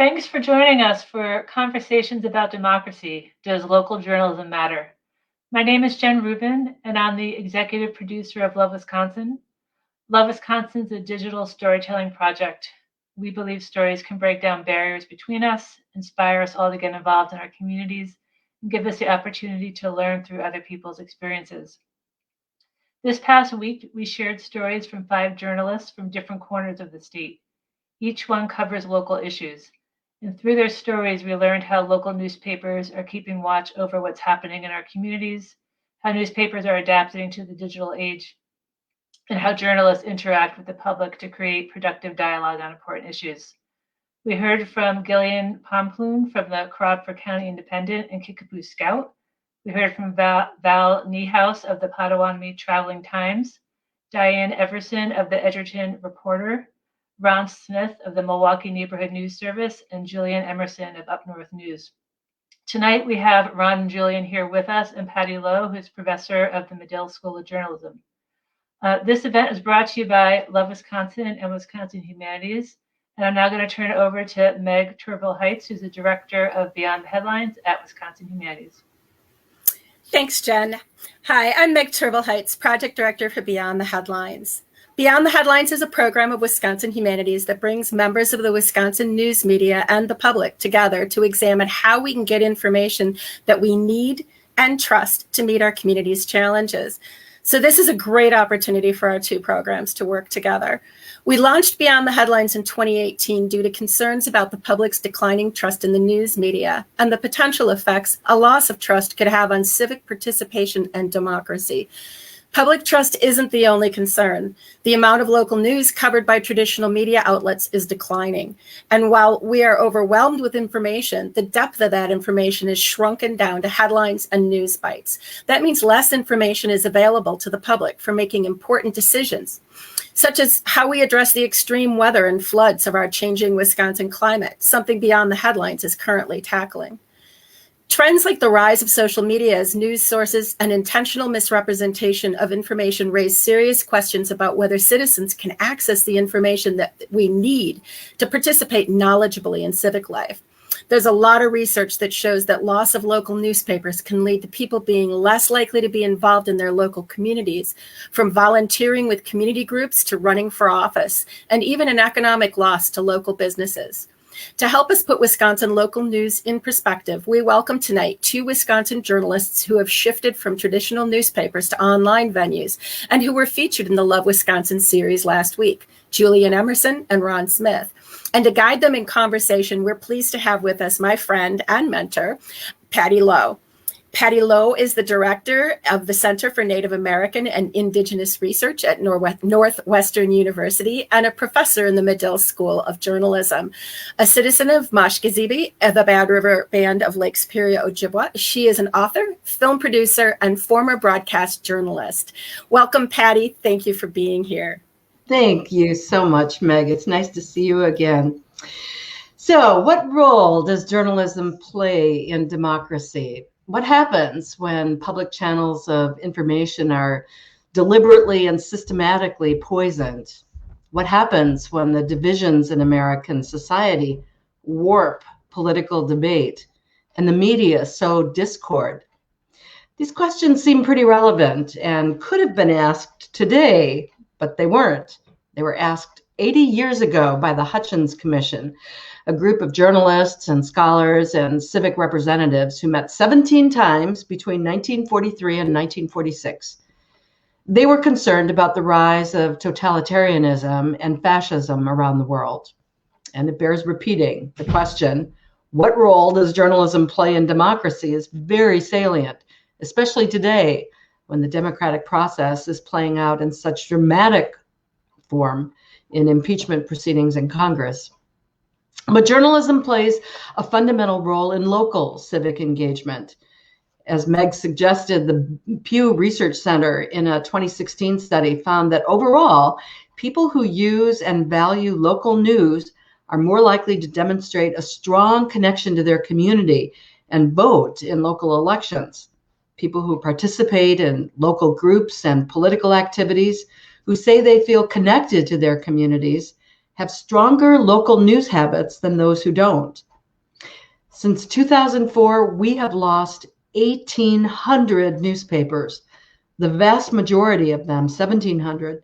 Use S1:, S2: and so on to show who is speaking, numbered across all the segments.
S1: Thanks for joining us for Conversations about Democracy. Does local journalism matter? My name is Jen Rubin, and I'm the executive producer of Love Wisconsin. Love Wisconsin is a digital storytelling project. We believe stories can break down barriers between us, inspire us all to get involved in our communities, and give us the opportunity to learn through other people's experiences. This past week, we shared stories from 5 journalists from different corners of the state. Each one covers local issues. And through their stories, we learned how local newspapers are keeping watch over what's happening in our communities, how newspapers are adapting to the digital age, and how journalists interact with the public to create productive dialogue on important issues. We heard from Gillian Pomploon from the Crawford County Independent and Kickapoo Scout. We heard from Val Niehaus of the Potawatomi Traveling Times, Diane Everson of the Edgerton Reporter, Ron Smith of the Milwaukee Neighborhood News Service, and Julian Emerson of Up North News. Tonight we have Ron and Julian here with us, and Patty Loew, who's professor of the Medill School of Journalism. This event is brought to you by Love Wisconsin and Wisconsin Humanities. And I'm now going to turn it over to Meg Turville-Heights, who's the director of Beyond the Headlines at Wisconsin Humanities.
S2: Thanks, Jen. Hi, I'm Meg Turville-Heights, project director for Beyond the Headlines. Beyond the Headlines is a program of Wisconsin Humanities that brings members of the Wisconsin news media and the public together to examine how we can get information that we need and trust to meet our community's challenges. So this is a great opportunity for our 2 programs to work together. We launched Beyond the Headlines in 2018 due to concerns about the public's declining trust in the news media and the potential effects a loss of trust could have on civic participation and democracy. Public trust isn't the only concern. The amount of local news covered by traditional media outlets is declining. And while we are overwhelmed with information, the depth of that information is shrunken down to headlines and news bites. That means less information is available to the public for making important decisions, such as how we address the extreme weather and floods of our changing Wisconsin climate, something Beyond the Headlines is currently tackling. Trends like the rise of social media as news sources and intentional misrepresentation of information raise serious questions about whether citizens can access the information that we need to participate knowledgeably in civic life. There's a lot of research that shows that loss of local newspapers can lead to people being less likely to be involved in their local communities, from volunteering with community groups to running for office, and even an economic loss to local businesses. To help us put Wisconsin local news in perspective, we welcome tonight 2 Wisconsin journalists who have shifted from traditional newspapers to online venues and who were featured in the Love Wisconsin series last week, Julian Emerson and Ron Smith. And to guide them in conversation, we're pleased to have with us my friend and mentor, Patty Loew. Patty Loew is the director of the Center for Native American and Indigenous Research at Northwestern University and a professor in the Medill School of Journalism. A citizen of Mashkezibi, the Bad River Band of Lake Superior, Ojibwa, she is an author, film producer, and former broadcast journalist. Welcome, Patty. Thank you for being here.
S3: Thank you so much, Meg. It's nice to see you again. So, what role does journalism play in democracy? What happens when public channels of information are deliberately and systematically poisoned? What happens when the divisions in American society warp political debate and the media sow discord? These questions seem pretty relevant and could have been asked today, but they weren't. They were asked 80 years ago by the Hutchins Commission, a group of journalists and scholars and civic representatives who met 17 times between 1943 and 1946. They were concerned about the rise of totalitarianism and fascism around the world. And it bears repeating. The question, what role does journalism play in democracy, is very salient, especially today when the democratic process is playing out in such dramatic form in impeachment proceedings in Congress. But journalism plays a fundamental role in local civic engagement. As Meg suggested, the Pew Research Center in a 2016 study found that overall, people who use and value local news are more likely to demonstrate a strong connection to their community and vote in local elections. People who participate in local groups and political activities, who say they feel connected to their communities, have stronger local news habits than those who don't. Since 2004, we have lost 1,800 newspapers. The vast majority of them, 1,700,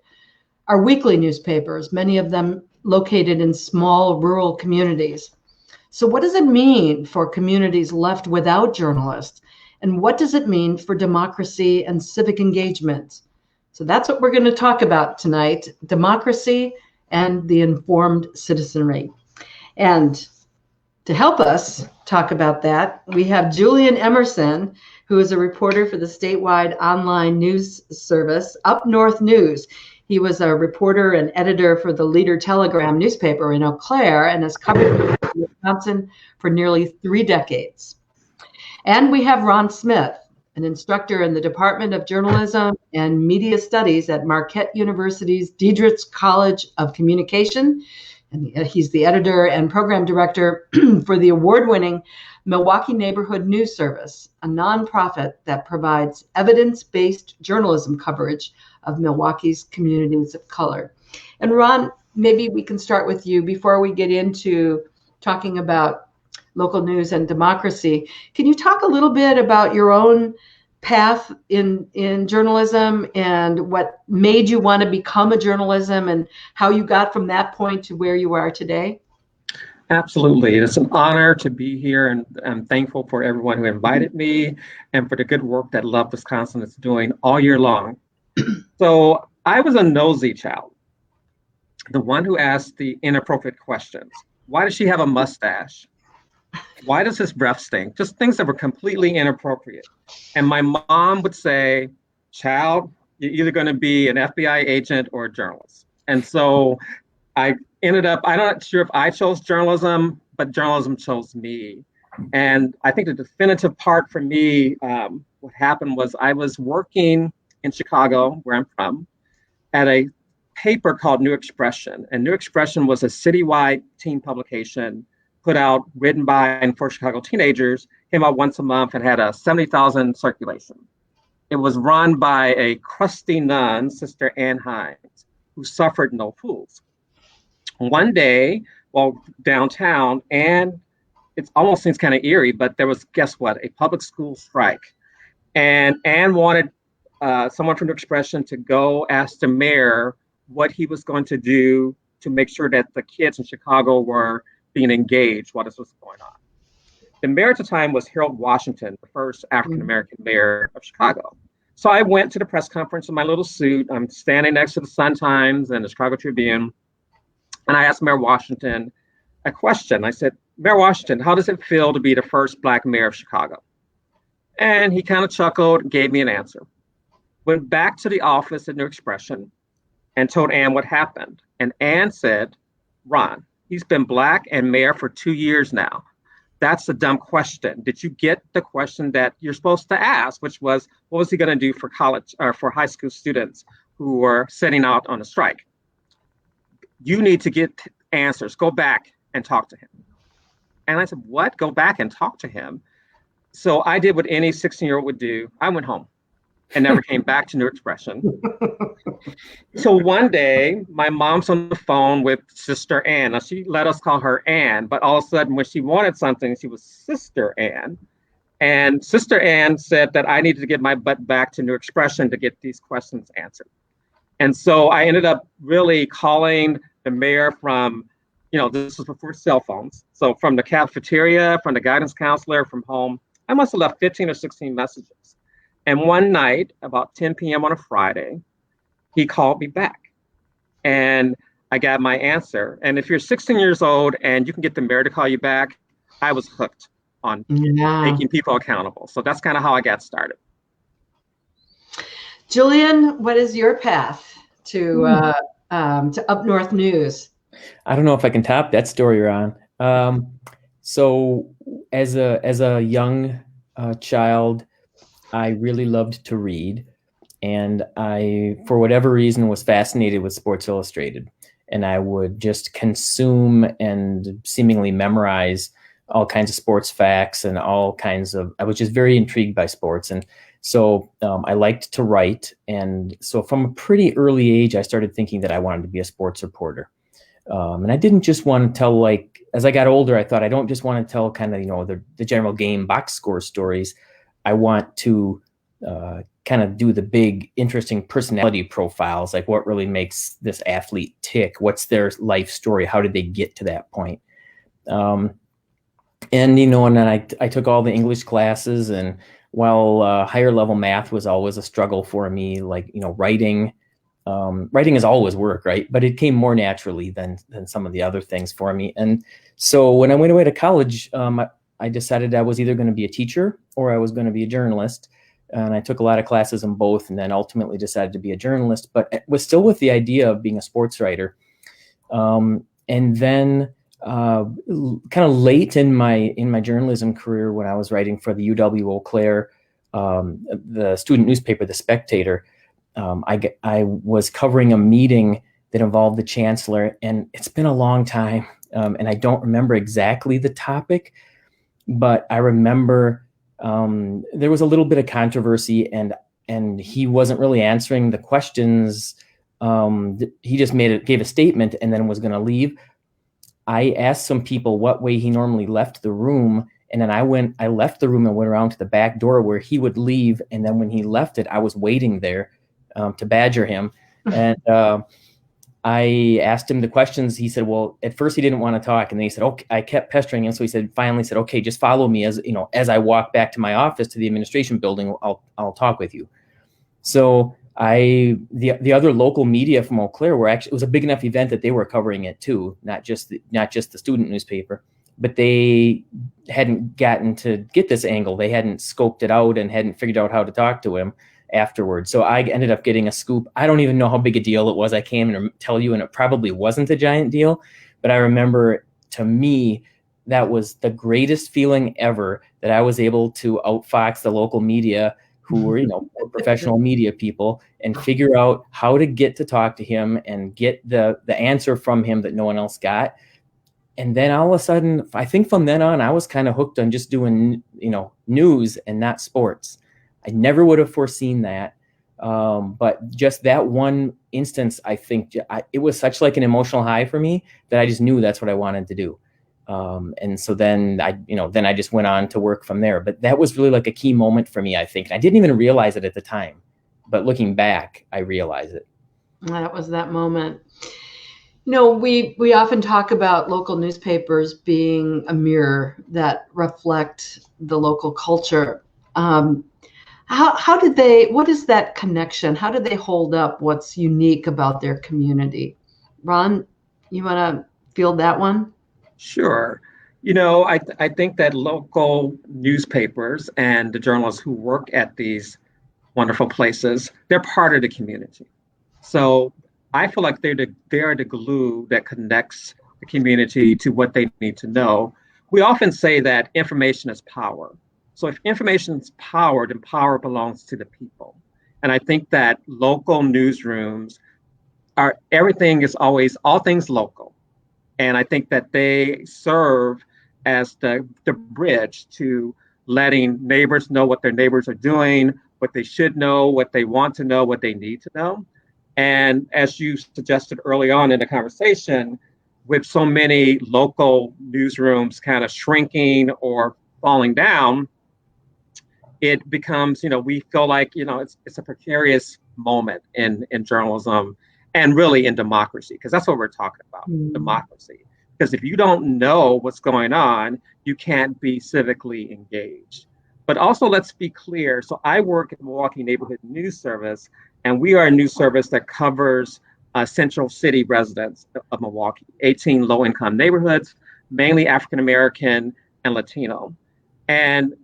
S3: are weekly newspapers, many of them located in small rural communities. So what does it mean for communities left without journalists? And what does it mean for democracy and civic engagement? So that's what we're going to talk about tonight, democracy and the informed citizenry. And to help us talk about that, we have Julian Emerson, who is a reporter for the statewide online news service, Up North News. He was a reporter and editor for the Leader Telegram newspaper in Eau Claire and has covered Wisconsin for nearly 3 decades. And we have Ron Smith, an instructor in the Department of Journalism and Media Studies at Marquette University's Diedrich College of Communication. And he's the editor and program director for the award-winning Milwaukee Neighborhood News Service, a nonprofit that provides evidence-based journalism coverage of Milwaukee's communities of color. And Ron, maybe we can start with you before we get into talking about local news and democracy. Can you talk a little bit about your own path in journalism and what made you want to become a journalism and how you got from that point to where you are today?
S4: Absolutely. It's an honor to be here, and I'm thankful for everyone who invited me and for the good work that Love Wisconsin is doing all year long. So I was a nosy child, the one who asked the inappropriate questions. Why does she have a mustache? Why does his breath stink? Just things that were completely inappropriate. And my mom would say, child, you're either going to be an FBI agent or a journalist. And so I ended up, I'm not sure if I chose journalism, but journalism chose me. And I think the definitive part for me, what happened was I was working in Chicago, where I'm from, at a paper called New Expression. And New Expression was a citywide teen publication put out, written by and for Chicago teenagers, came out once a month and had a 70,000 circulation. It was run by a crusty nun, Sister Ann Hines, who suffered no fools. One day, while downtown, and it almost seems kind of eerie, but there was, guess what, a public school strike. And Ann wanted someone from New Expression to go ask the mayor what he was going to do to make sure that the kids in Chicago were being engaged while this was going on. The mayor at the time was Harold Washington, the first African-American mayor of Chicago. So I went to the press conference in my little suit. I'm standing next to the Sun-Times and the Chicago Tribune. And I asked Mayor Washington a question. I said, Mayor Washington, how does it feel to be the first Black mayor of Chicago? And he kind of chuckled and gave me an answer. Went back to the office at New Expression and told Ann what happened. And Ann said, Ron, he's been Black and mayor for 2 years now. That's a dumb question. Did you get the question that you're supposed to ask, which was, what was he going to do for college or for high school students who were setting out on a strike? You need to get answers. Go back and talk to him. And I said, what? Go back and talk to him? So I did what any 16-year-old would do. I went home and never came back to New Expression. So one day, my mom's on the phone with Sister Ann. Now, she let us call her Ann, but all of a sudden, when she wanted something, she was Sister Ann. And Sister Ann said that I needed to get my butt back to New Expression to get these questions answered. And so I ended up really calling the mayor from, this was before cell phones. So from the cafeteria, from the guidance counselor, from home, I must have left 15 or 16 messages. And one night, about 10 p.m. on a Friday, he called me back and I got my answer. And if you're 16 years old and you can get the mayor to call you back, I was hooked on making people accountable. So that's kind of how I got started.
S3: Julian, what is your path to Up North News?
S5: I don't know if I can top that story, Ron. So as a young child, I really loved to read. And I, for whatever reason, was fascinated with Sports Illustrated. And I would just consume and seemingly memorize all kinds of sports facts and I was just very intrigued by sports. And so I liked to write. And so from a pretty early age, I started thinking that I wanted to be a sports reporter. And I didn't just want to tell, like, as I got older, I thought I don't just want to tell kind of, the general game box score stories. I want to kind of do the big, interesting personality profiles, like what really makes this athlete tick? What's their life story? How did they get to that point? And then I took all the English classes, and while higher level math was always a struggle for me, like, writing is always work, right? But it came more naturally than some of the other things for me. And so when I went away to college, I decided I was either going to be a teacher or I was going to be a journalist. And I took a lot of classes in both, and then ultimately decided to be a journalist, but was still with the idea of being a sports writer. And then kind of late in my journalism career, when I was writing for the UW Eau Claire, the student newspaper, The Spectator, I was covering a meeting that involved the chancellor, and it's been a long time, and I don't remember exactly the topic, but I remember there was a little bit of controversy, and he wasn't really answering the questions. He just gave a statement and then was going to leave. I asked some people what way he normally left the room, and then I left the room and went around to the back door where he would leave, and then when he left it, I was waiting there to badger him. And I asked him the questions. He said, well, at first he didn't want to talk. And then he said, okay, I kept pestering him. So he finally said, okay, just follow me as I walk back to my office to the administration building, I'll talk with you. So the other local media from Eau Claire it was a big enough event that they were covering it too, not just the student newspaper, but they hadn't gotten to get this angle. They hadn't scoped it out and hadn't figured out how to talk to him afterwards. So I ended up getting a scoop. I don't even know how big a deal it was. I can't even tell you, and it probably wasn't a giant deal, but I remember, to me, that was the greatest feeling ever, that I was able to outfox the local media, who were, professional media people, and figure out how to get to talk to him and get the answer from him that no one else got. And then all of a sudden, I think from then on, I was kind of hooked on just doing, news and not sports. I never would have foreseen that. But just that one instance, I think it was such like an emotional high for me that I just knew that's what I wanted to do. And so then I just went on to work from there. But that was really like a key moment for me, I think. And I didn't even realize it at the time, but looking back, I realize it.
S3: That was that moment. We often talk about local newspapers being a mirror that reflect the local culture. What is that connection? How do they hold up what's unique about their community? Ron, you want to field that one?
S4: Sure. I think that local newspapers and the journalists who work at these wonderful places, they're part of the community. So I feel like they are the glue that connects the community to what they need to know. We often say that information is power. So if information is power, then power belongs to the people. And I think that local newsrooms all things local. And I think that they serve as the bridge to letting neighbors know what their neighbors are doing, what they should know, what they want to know, what they need to know. And as you suggested early on in the conversation, with so many local newsrooms kind of shrinking or falling down, it becomes, we feel like, it's a precarious moment in journalism and really in democracy, because that's what we're talking about, democracy. Because if you don't know what's going on, you can't be civically engaged. But also, let's be clear. So I work at the Milwaukee Neighborhood News Service, and we are a news service that covers central city residents of Milwaukee, 18 low-income neighborhoods, mainly African-American and Latino. And,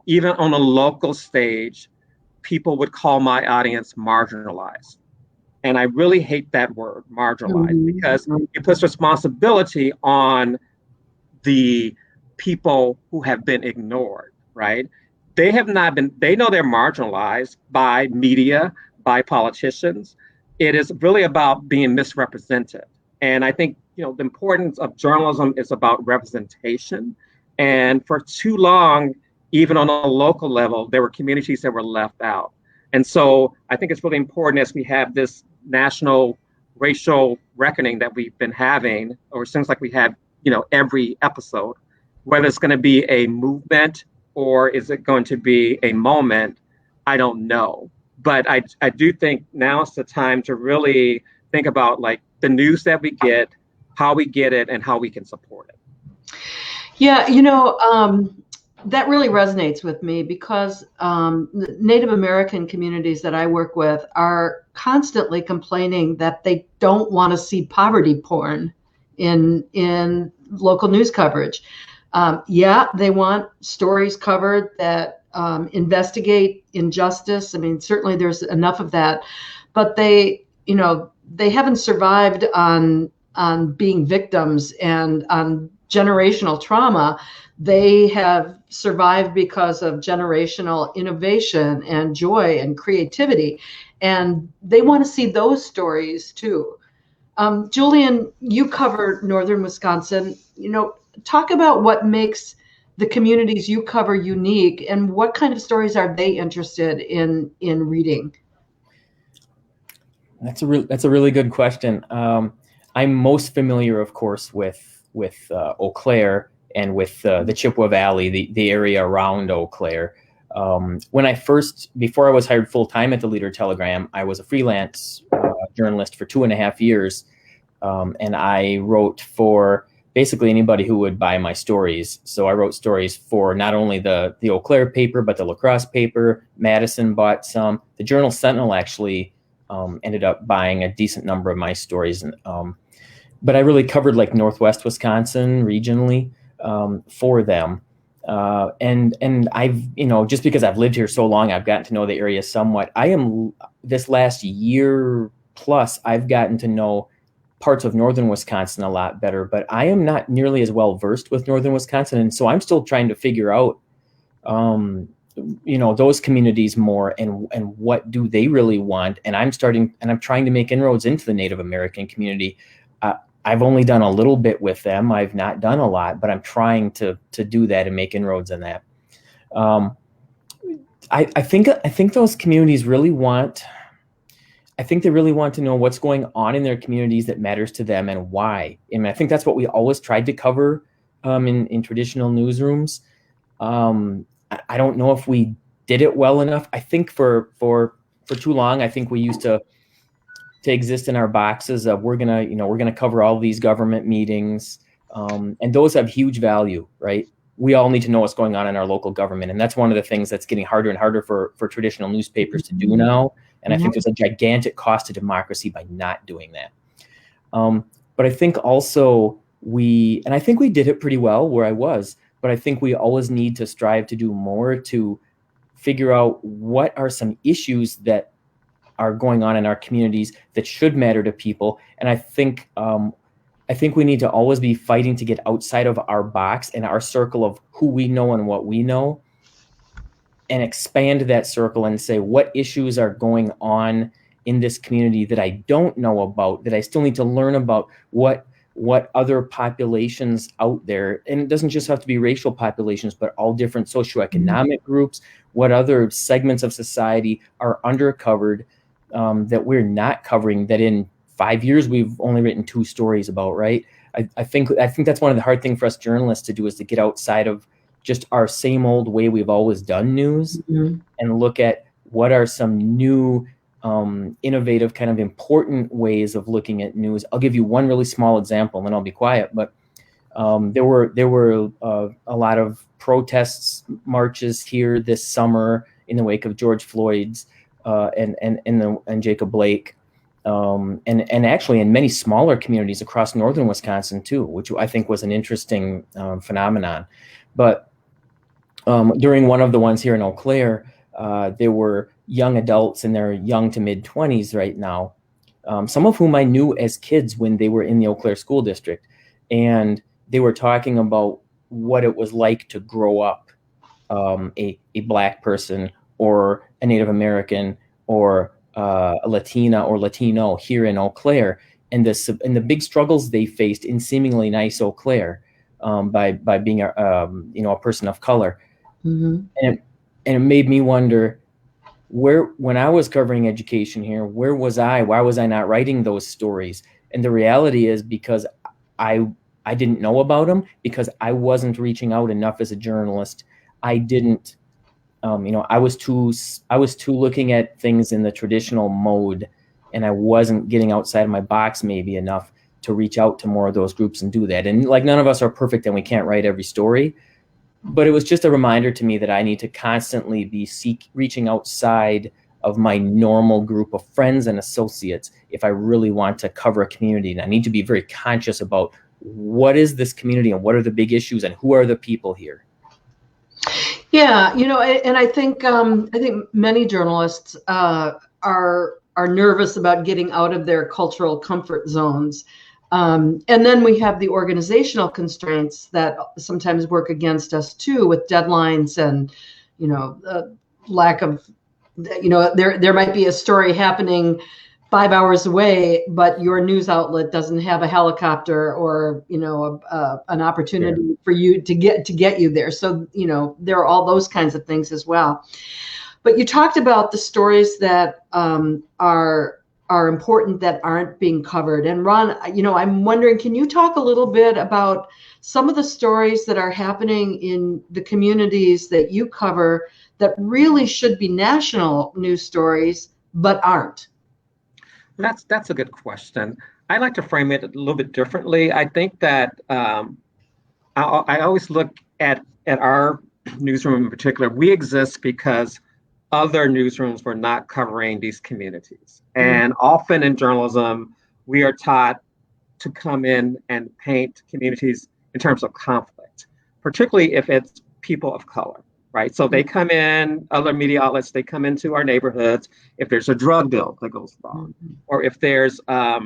S4: even on a local stage, people would call my audience marginalized. And I really hate that word, marginalized, because it puts responsibility on the people who have been ignored, right? They know they're marginalized by media, by politicians. It is really about being misrepresented. And I think, the importance of journalism is about representation. And for too long, even on a local level, there were communities that were left out. And so I think it's really important, as we have this national racial reckoning that we've been having, or it seems like we have, every episode, whether it's going to be a movement or is it going to be a moment, I don't know. But I do think now is the time to really think about like the news that we get, how we get it, and how we can support it.
S3: Yeah, that really resonates with me because Native American communities that I work with are constantly complaining that they don't want to see poverty porn in local news coverage. They want stories covered that investigate injustice. I mean, certainly there's enough of that, but they haven't survived on being victims and on generational trauma. They have survived because of generational innovation and joy and creativity. And they want to see those stories too. Julian, you cover Northern Wisconsin. Talk about what makes the communities you cover unique and what kind of stories are they interested in reading?
S5: That's a really good question. I'm most familiar, of course, with Eau Claire and with the Chippewa Valley, the area around Eau Claire. Before I was hired full time at the Leader Telegram, I was a freelance journalist for 2.5 years, and I wrote for basically anybody who would buy my stories. So I wrote stories for not only the Eau Claire paper, but the La Crosse paper. Madison bought some. The Journal Sentinel actually ended up buying a decent number of my stories. But I really covered like Northwest Wisconsin regionally for them. And I've, just because I've lived here so long, I've gotten to know the area somewhat. This last year plus, I've gotten to know parts of Northern Wisconsin a lot better, but I am not nearly as well versed with Northern Wisconsin. And so I'm still trying to figure out, those communities more and what do they really want. And I'm trying to make inroads into the Native American community. I've only done a little bit with them. I've not done a lot, but I'm trying to do that and make inroads in that. I think those communities really want to know what's going on in their communities that matters to them and why. And I think that's what we always tried to cover in traditional newsrooms. I don't know if we did it well enough. I think for too long, I think we used to exist in our boxes of we're gonna cover all these government meetings, and those have huge value, right? We all need to know what's going on in our local government, and that's one of the things that's getting harder and harder for traditional newspapers to do now. And I think there's a gigantic cost to democracy by not doing that. But I think also I think we did it pretty well where I was, but I think we always need to strive to do more to figure out what are some issues that are going on in our communities that should matter to people. And I think we need to always be fighting to get outside of our box and our circle of who we know and what we know, and expand that circle and say, what issues are going on in this community that I don't know about, that I still need to learn about, what other populations out there, and it doesn't just have to be racial populations, but all different socioeconomic groups, what other segments of society are undercovered that we're not covering, that in 5 years we've only written 2 stories about, right? I think that's one of the hard things for us journalists to do, is to get outside of just our same old way we've always done news, and look at what are some new innovative kind of important ways of looking at news. I'll give you one really small example and then I'll be quiet, but there were a lot of protests, marches here this summer in the wake of George Floyd's and Jacob Blake, and actually in many smaller communities across Northern Wisconsin too, which I think was an interesting phenomenon. But during one of the ones here in Eau Claire, there were young adults in their young to mid 20s right now, some of whom I knew as kids when they were in the Eau Claire school district, and they were talking about what it was like to grow up a Black person or a Native American or a Latina or Latino here in Eau Claire, and the big struggles they faced in seemingly nice Eau Claire by being a person of color. And it made me wonder, when I was covering education here, where was I? Why was I not writing those stories? And the reality is because I didn't know about them, because I wasn't reaching out enough as a journalist. I didn't, I was too looking at things in the traditional mode, and I wasn't getting outside of my box maybe enough to reach out to more of those groups and do that. And like, none of us are perfect and we can't write every story, but it was just a reminder to me that I need to constantly be reaching outside of my normal group of friends and associates if I really want to cover a community. And I need to be very conscious about what is this community and what are the big issues and who are the people here.
S3: Yeah, and I think many journalists are nervous about getting out of their cultural comfort zones. And then we have the organizational constraints that sometimes work against us too, with deadlines and, lack of, there might be a story happening 5 hours away, but your news outlet doesn't have a helicopter or, an opportunity for you to get you there. So, there are all those kinds of things as well. But you talked about the stories that are important that aren't being covered. And Ron, I'm wondering, can you talk a little bit about some of the stories that are happening in the communities that you cover that really should be national news stories, but aren't?
S4: That's a good question. I like to frame it a little bit differently. I think that I always look at our newsroom in particular. We exist because other newsrooms were not covering these communities. And often in journalism, we are taught to come in and paint communities in terms of conflict, particularly if it's people of color, right? So they come in, other media outlets, they come into our neighborhoods if there's a drug deal that goes wrong, or if there's a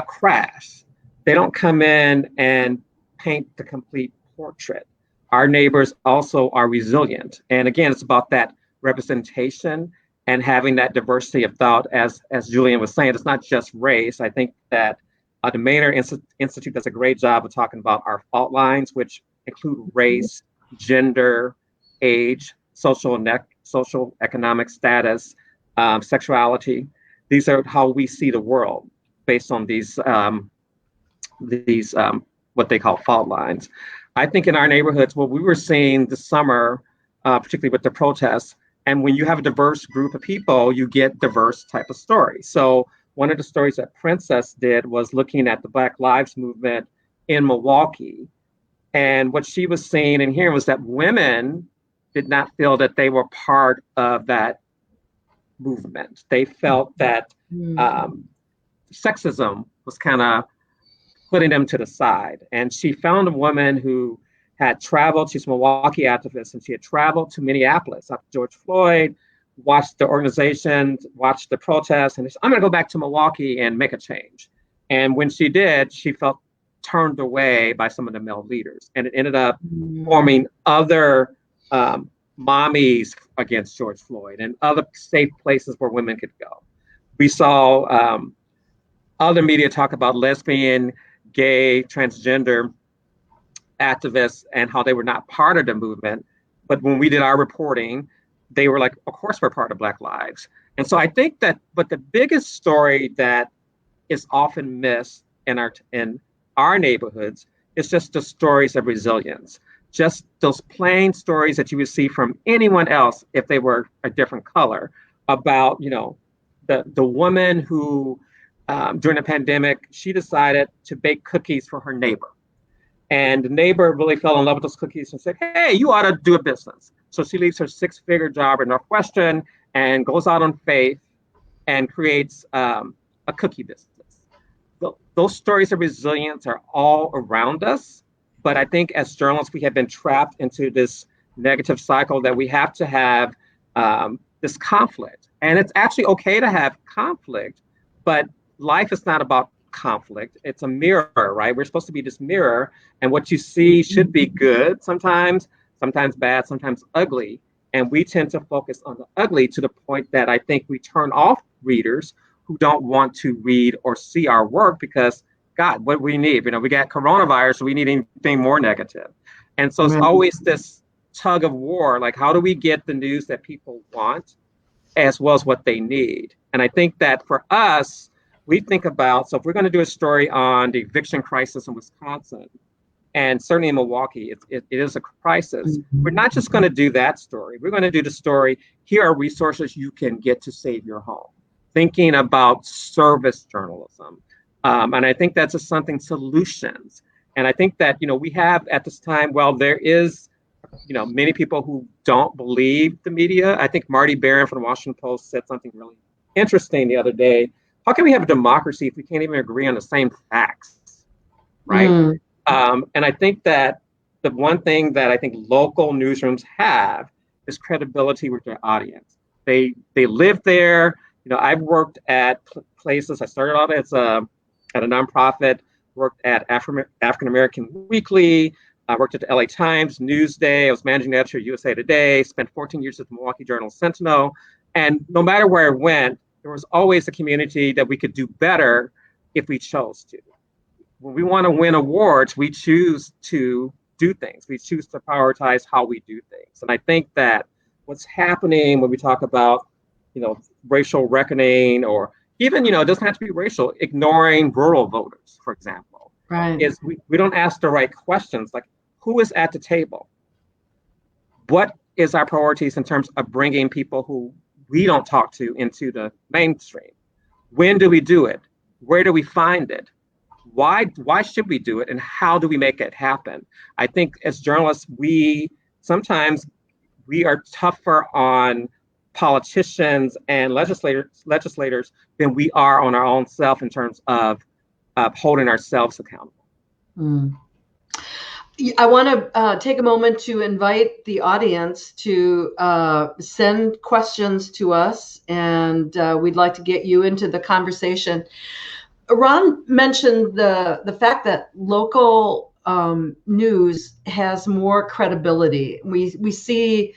S4: crash. They don't come in and paint the complete portrait. Our neighbors also are resilient. And again, it's about that representation and having that diversity of thought. As Julian was saying, it's not just race. I think that the Maynard Institute does a great job of talking about our fault lines, which include race, gender, age, social economic status, sexuality. These are how we see the world based on these what they call fault lines. I think in our neighborhoods, what we were seeing this summer, particularly with the protests, and when you have a diverse group of people, you get diverse type of stories. So one of the stories that Princess did was looking at the Black Lives Movement in Milwaukee. And what she was seeing and hearing was that women did not feel that they were part of that movement. They felt that sexism was kind of putting them to the side. And she found a woman who had traveled, she's a Milwaukee activist, and she had traveled to Minneapolis after George Floyd, watched the organization, watched the protests, and said, I'm gonna go back to Milwaukee and make a change. And when she did, she felt turned away by some of the male leaders. And it ended up forming other mommies against George Floyd and other safe places where women could go. We saw other media talk about lesbian, gay, transgender activists and how they were not part of the movement. But when we did our reporting, they were like, of course we're part of Black Lives. And so I think that, but the biggest story that is often missed in our neighborhoods is just the stories of resilience. Just those plain stories that you would see from anyone else if they were a different color about, the woman who during the pandemic, she decided to bake cookies for her neighbor. And the neighbor really fell in love with those cookies and said, hey, you ought to do a business. So she leaves her 6-figure job at Northwestern and goes out on faith and creates a cookie business. Those stories of resilience are all around us. But I think as journalists, we have been trapped into this negative cycle that we have to have this conflict. And it's actually okay to have conflict, but life is not about conflict. It's a mirror, right? We're supposed to be this mirror, and what you see should be good sometimes bad, sometimes ugly. And we tend to focus on the ugly to the point that I think we turn off readers who don't want to read or see our work because, God, what we need, we got coronavirus, so we need anything more negative. And so it's always this tug of war. Like, how do we get the news that people want as well as what they need? And I think that for us, we think about, so if we're going to do a story on the eviction crisis in Wisconsin, and certainly in Milwaukee, it is a crisis. We're not just going to do that story. We're going to do the story, here are resources you can get to save your home. Thinking about service journalism. And I think that's something, solutions. And I think that, we have at this time, well, there is, many people who don't believe the media. I think Marty Barron from the Washington Post said something really interesting the other day. How can we have a democracy if we can't even agree on the same facts, right? And I think that the one thing that I think local newsrooms have is credibility with their audience. They live there. I've worked at places. I started out as at a nonprofit, worked at African American Weekly. I worked at the LA Times, Newsday. I was managing editor of USA Today, spent 14 years at the Milwaukee Journal Sentinel. And no matter where I went, there was always a community that we could do better if we chose to. When we want to win awards, we choose to do things. We choose to prioritize how we do things. And I think that what's happening when we talk about, racial reckoning, or even, it doesn't have to be racial, ignoring rural voters, for example,
S3: right,
S4: is we don't ask the right questions, like who is at the table? What is our priorities in terms of bringing people who we don't talk to into the mainstream? When do we do it? Where do we find it? Why should we do it? And how do we make it happen? I think as journalists, sometimes we are tougher on politicians and legislators than we are on our own self in terms of holding ourselves accountable.
S3: I want to take a moment to invite the audience to send questions to us, and we'd like to get you into the conversation. Ron mentioned the fact that local news has more credibility. We see,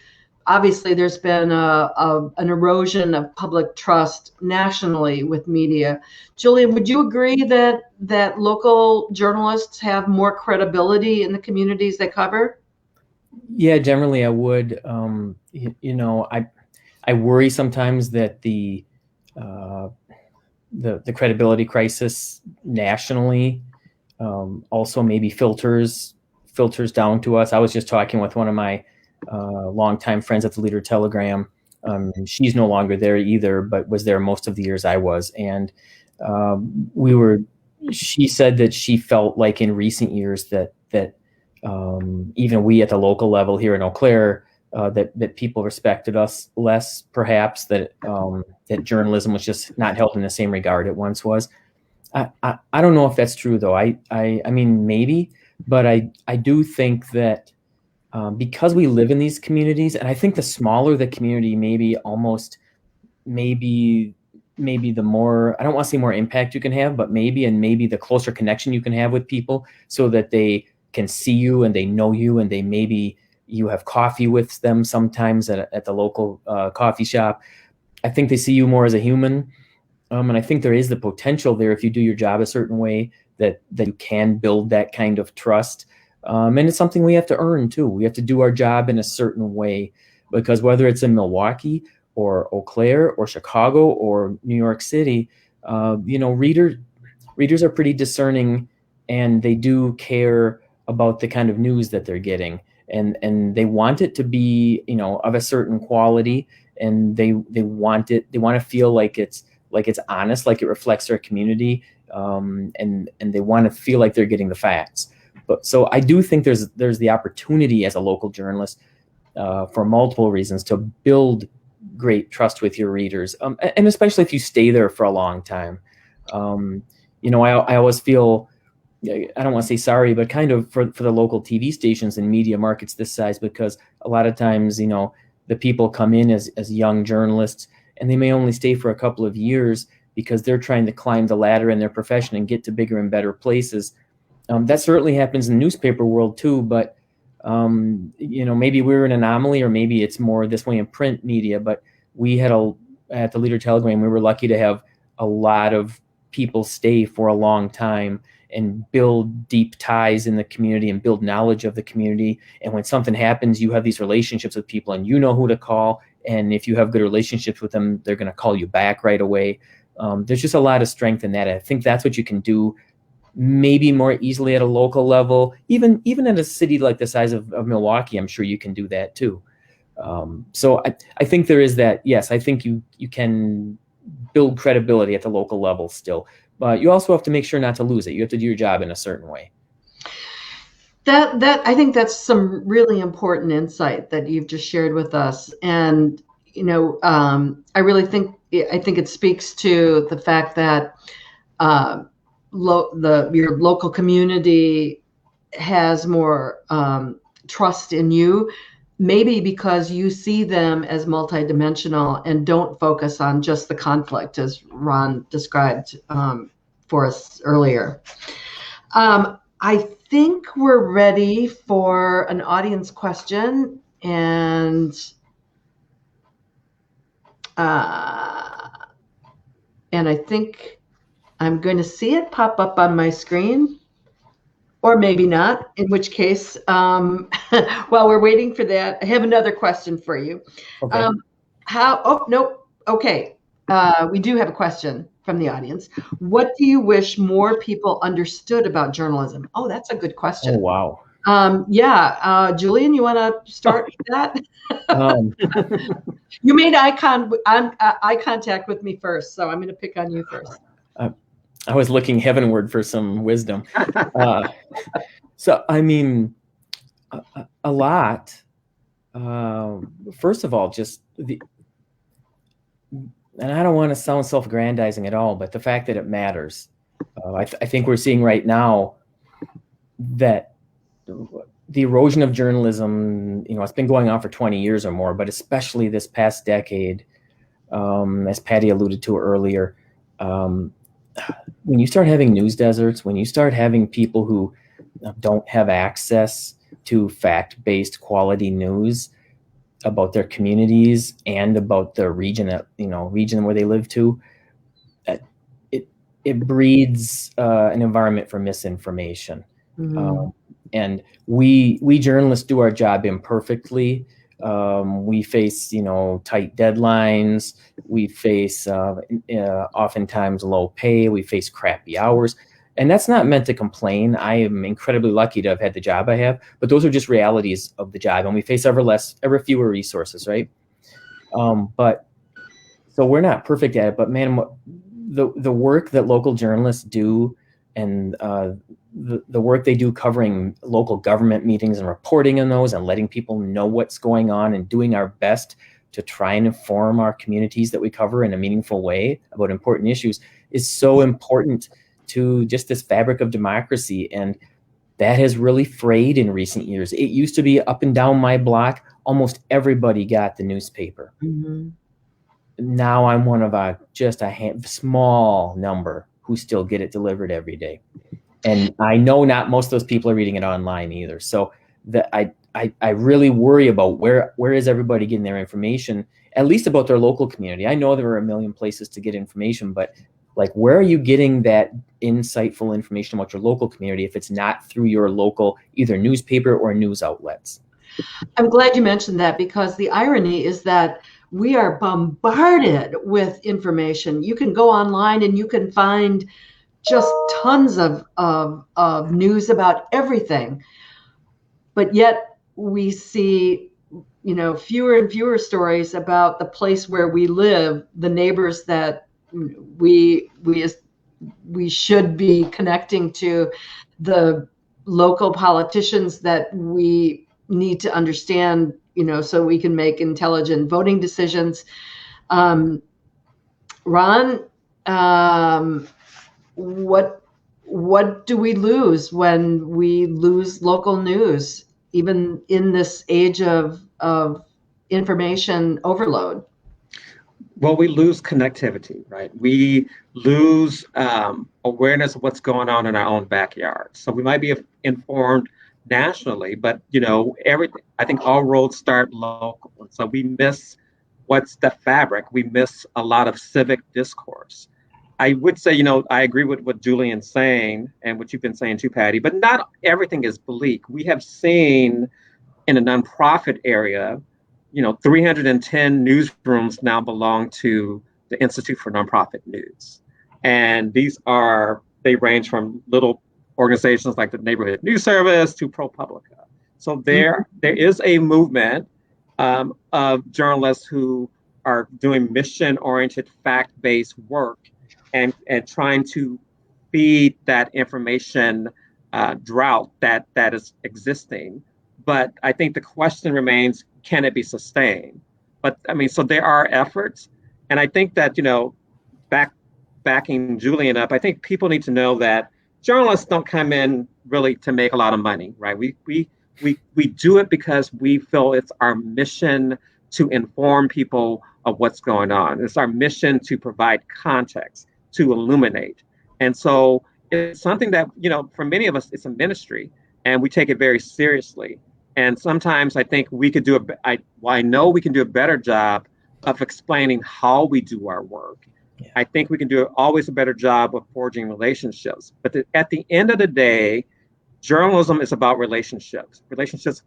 S3: obviously, there's been an erosion of public trust nationally with media. Julian, would you agree that local journalists have more credibility in the communities they cover?
S5: Yeah, generally I would. I worry sometimes that the credibility crisis nationally also maybe filters down to us. I was just talking with one of my longtime friends at the Leader Telegram. She's no longer there either, but was there most of the years I was. And she said that she felt like in recent years that even we at the local level here in Eau Claire, that people respected us less, perhaps, that journalism was just not held in the same regard it once was. I don't know if that's true, though. I mean, maybe, but I do think that because we live in these communities, and I think the smaller the community, maybe the more, I don't want to say more impact you can have, but maybe the closer connection you can have with people so that they can see you and they know you, and maybe you have coffee with them sometimes at the local coffee shop. I think they see you more as a human. And I think there is the potential there, if you do your job a certain way, that you can build that kind of trust. And it's something we have to earn too. We have to do our job in a certain way, because whether it's in Milwaukee or Eau Claire or Chicago or New York City, readers are pretty discerning, and they do care about the kind of news that they're getting. And they want it to be, of a certain quality, and they want to feel like it's honest, like it reflects their community, and they want to feel like they're getting the facts. But so I do think there's the opportunity as a local journalist for multiple reasons to build great trust with your readers, and especially if you stay there for a long time. I always feel, I don't want to say sorry, but kind of for the local TV stations and media markets this size, because a lot of times, the people come in as young journalists, and they may only stay for a couple of years because they're trying to climb the ladder in their profession and get to bigger and better places. That certainly happens in the newspaper world too, but maybe we're an anomaly, or maybe it's more this way in print media. But we had at the Leader Telegram, we were lucky to have a lot of people stay for a long time, and build deep ties in the community and build knowledge of the community. And when something happens, you have these relationships with people and you know who to call. And if you have good relationships with them, they're going to call you back right away. There's just a lot of strength in that. I think that's what you can do maybe more easily at a local level. Even in a city like the size of Milwaukee, I'm sure you can do that too. So I think there is that. Yes, I think you can build credibility at the local level still, but you also have to make sure not to lose it. You have to do your job in a certain way.
S3: That I think that's some really important insight that you've just shared with us. And I really think it speaks to the fact that your local community has more trust in you, maybe because you see them as multidimensional and don't focus on just the conflict, as Ron described for us earlier. I think we're ready for an audience question, and I think I'm going to see it pop up on my screen, or maybe not, in which case, while we're waiting for that, I have another question for you.
S5: Okay.
S3: Okay. We do have a question from the audience. What do you wish more people understood about journalism? Oh, that's a good question.
S5: Oh, wow.
S3: Julian, you want to start with that? You made eye contact with me first, so I'm going to pick on you first.
S5: I was looking heavenward for some wisdom. So, I mean, a lot. First of all, just and I don't want to sound self-aggrandizing at all, but the fact that it matters. I think we're seeing right now that the erosion of journalism, it's been going on for 20 years or more, but especially this past decade, as Patty alluded to earlier, when you start having news deserts, when you start having people who don't have access to fact-based quality news about their communities and about the region where they live to, it breeds an environment for misinformation. Mm-hmm. And we journalists do our job imperfectly. We face, tight deadlines. We face oftentimes low pay. We face crappy hours. And that's not meant to complain. I am incredibly lucky to have had the job I have, but those are just realities of the job. And we face ever fewer resources, right? But so we're not perfect at it, but man, the work that local journalists do and the work they do covering local government meetings and reporting on those and letting people know what's going on and doing our best to try and inform our communities that we cover in a meaningful way about important issues is so important to just this fabric of democracy. And that has really frayed in recent years. It used to be up and down my block, almost everybody got the newspaper. Mm-hmm. Now I'm one of a small number who still get it delivered every day. And I know not most of those people are reading it online either. So I really worry about where is everybody getting their information, at least about their local community. I know there are a million places to get information, but where are you getting that insightful information about your local community if it's not through your local either newspaper or news outlets?
S3: I'm glad you mentioned that, because the irony is that we are bombarded with information. You can go online and you can find just tons of news about everything. But yet we see, fewer and fewer stories about the place where we live, the neighbors that we should be connecting to, the local politicians that we need to understand, so we can make intelligent voting decisions. Ron, what do we lose when we lose local news, even in this age of information overload?
S4: Well, we lose connectivity, right? We lose awareness of what's going on in our own backyard. So we might be informed nationally, but I think all roads start local. So we miss what's the fabric. We miss a lot of civic discourse. I would say, I agree with what Julian's saying and what you've been saying too, Patty, but not everything is bleak. We have seen in the nonprofit area, 310 newsrooms now belong to the Institute for Nonprofit News. And they range from little organizations like the Neighborhood News Service to ProPublica. So there is a movement of journalists who are doing mission-oriented, fact-based work and trying to feed that information drought that is existing. But I think the question remains, can it be sustained? But so there are efforts. And I think that, backing Julian up, I think people need to know that journalists don't come in really to make a lot of money, right? We do it because we feel it's our mission to inform people of what's going on. It's our mission to provide context, to illuminate. And so it's something that, for many of us, it's a ministry, and we take it very seriously. And sometimes I think we could I know we can do a better job of explaining how we do our work. Yeah. I think we can do always a better job of forging relationships. But at the end of the day, journalism is about relationships with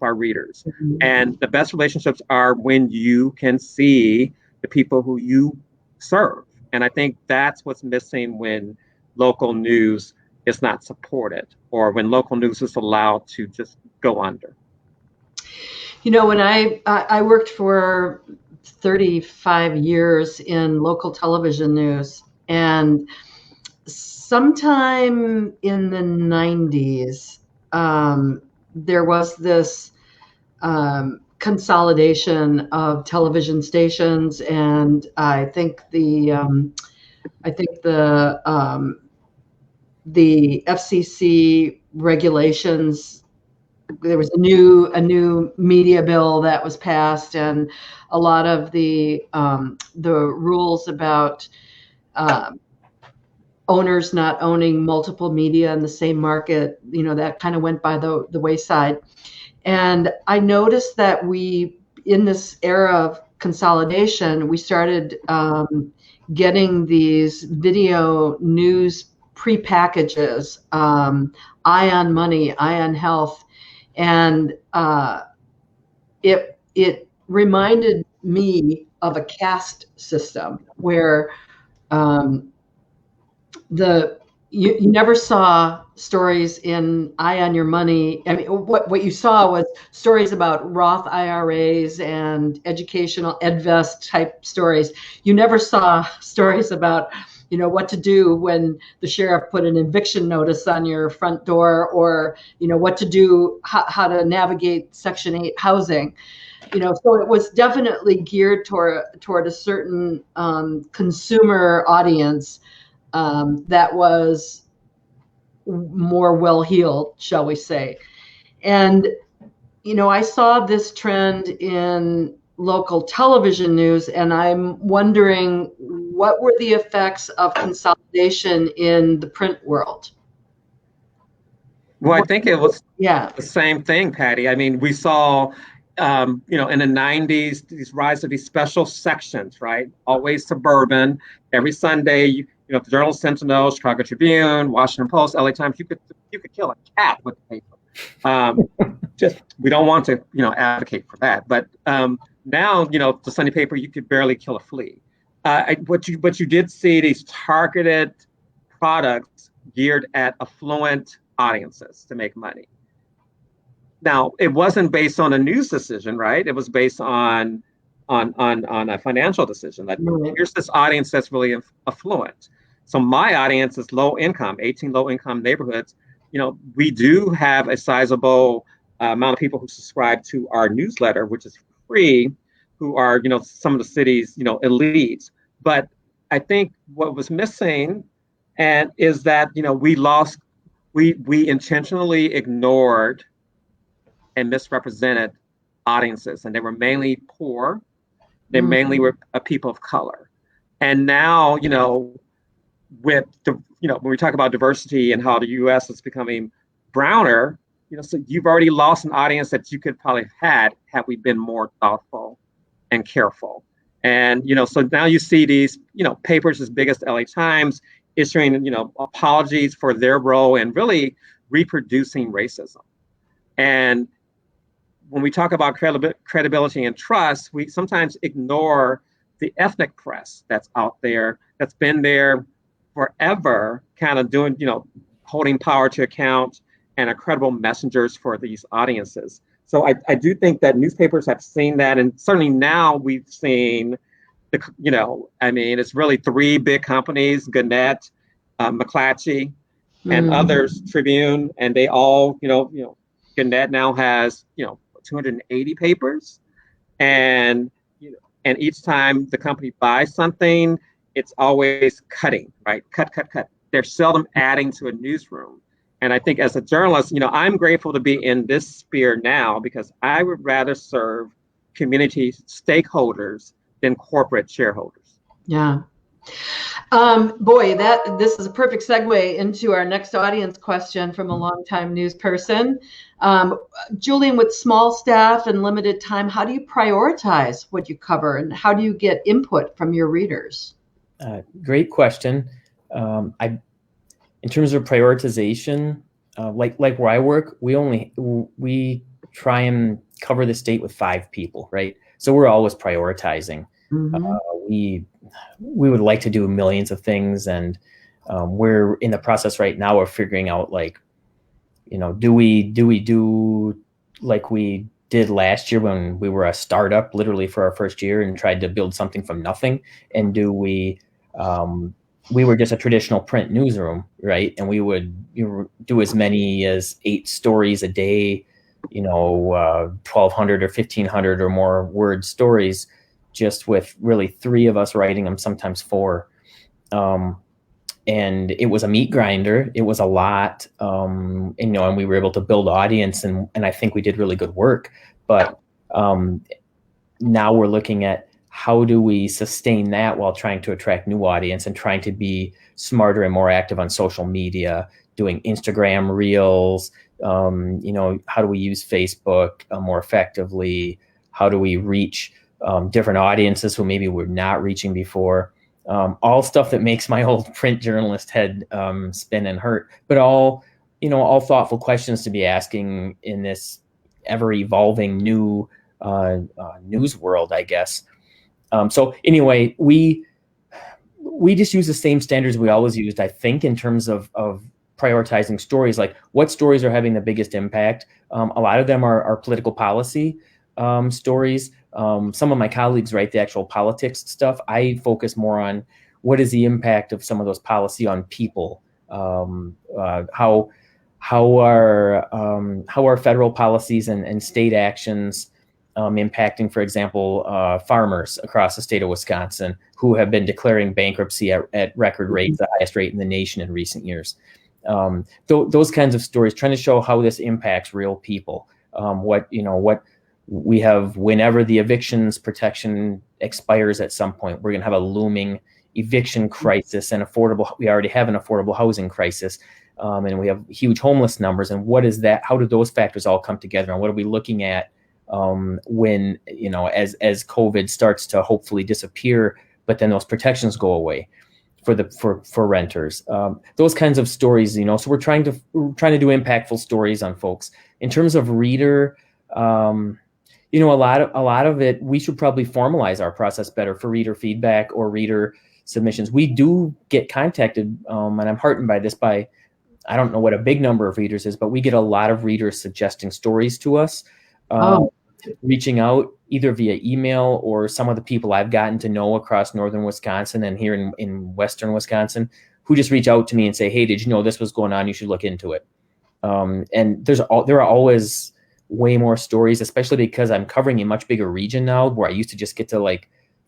S4: our readers. Mm-hmm. And the best relationships are when you can see the people who you serve. And I think that's what's missing when local news is not supported, or when local news is allowed to just go under.
S3: When I worked for 35 years in local television news, and sometime in the 90s, there was this consolidation of television stations, and I think the FCC regulations. There was a new media bill that was passed, and a lot of the rules about owners not owning multiple media in the same market, that kind of went by the wayside. And I noticed that in this era of consolidation, we started getting these video news pre-packages, Eye on Money, Eye on Health. And it reminded me of a caste system where you never saw stories in Eye on Your Money. What you saw was stories about Roth IRAs and educational EdVest type stories. You never saw stories about what to do when the sheriff put an eviction notice on your front door, or, what to do, how to navigate Section 8 housing. So it was definitely geared toward a certain consumer audience that was more well-heeled, shall we say. And, I saw this trend in local television news, and I'm wondering, what were the effects of consolidation in the print world?
S4: Well, I think it was the same thing, Patty. We saw, in the 90s, these rise of these special sections, right? Always suburban. Every Sunday, the Journal Sentinel, Chicago Tribune, Washington Post, LA Times, you could kill a cat with the paper. We don't want to, advocate for that. But now, the Sunday paper, you could barely kill a flea. But you did see these targeted products geared at affluent audiences to make money. Now, it wasn't based on a news decision, right? It was based on a financial decision. Like, here's this audience that's really affluent. So my audience is low income, 18 low income neighborhoods. We do have a sizable amount of people who subscribe to our newsletter, which is free, who are, some of the city's, elites. But I think what was missing is that, we intentionally ignored and misrepresented audiences, and they were mainly poor. They mainly were people of color. And now, with when we talk about diversity and how the U.S. is becoming browner, so you've already lost an audience that you could probably have had we been more thoughtful and careful. And, so now you see these, papers as big as the LA Times issuing, apologies for their role and really reproducing racism. And when we talk about credibility and trust, we sometimes ignore the ethnic press that's out there, that's been there forever, kind of doing, holding power to account and are credible messengers for these audiences. So I do think that newspapers have seen that. And certainly now we've seen, it's really three big companies, Gannett, McClatchy, and others, Tribune, and they all, Gannett now has, 280 papers. And, and each time the company buys something, it's always cutting, right? Cut. They're seldom adding to a newsroom. And I think as a journalist, I'm grateful to be in this sphere now because I would rather serve community stakeholders than corporate shareholders.
S3: Yeah. This is a perfect segue into our next audience question from a longtime news person. Julian, with small staff and limited time, how do you prioritize what you cover and how do you get input from your readers?
S5: Great question. In terms of prioritization, like where I work, we try and cover the state with 5 people, right? So we're always prioritizing. We would like to do millions of things, and we're in the process right now of figuring out, do we do like we did last year when we were a startup, literally for our first year, and tried to build something from nothing, and do we were just a traditional print newsroom, right? And we would do as many as 8 stories a day, 1,200 or 1,500 or more word stories, just with really 3 of us writing them, sometimes 4. And it was a meat grinder. It was a lot, and we were able to build audience, and I think we did really good work. But now we're looking at how do we sustain that while trying to attract new audience and trying to be smarter and more active on social media, doing Instagram reels. How do we use Facebook more effectively? How do we reach different audiences who maybe we're not reaching before? All stuff that makes my old print journalist head spin and hurt, but all thoughtful questions to be asking in this ever evolving new news world, I guess. So anyway, we just use the same standards we always used, I think, in terms of prioritizing stories, like what stories are having the biggest impact. A lot of them are political policy stories. Some of my colleagues write the actual politics stuff. I focus more on what is the impact of some of those policy on people. How are federal policies and state actions impacting, for example, farmers across the state of Wisconsin who have been declaring bankruptcy at record rates, the highest rate in the nation in recent years. Those kinds of stories, trying to show how this impacts real people. What we have, whenever the evictions protection expires at some point, we're going to have a looming eviction crisis and we already have an affordable housing crisis. And we have huge homeless numbers. And what is that? How do those factors all come together? And what are we looking at when, as COVID starts to hopefully disappear, but then those protections go away for renters? Those kinds of stories, so we're trying to do impactful stories on folks. In terms of reader, a lot of it, we should probably formalize our process better for reader feedback or reader submissions. We do get contacted, and I'm heartened by this, I don't know what a big number of readers is, but we get a lot of readers suggesting stories to us, reaching out either via email or some of the people I've gotten to know across northern Wisconsin and here in western Wisconsin, who just reach out to me and say, hey, did you know this was going on? You should look into it. And there are always way more stories, especially because I'm covering a much bigger region now, where I used to just get to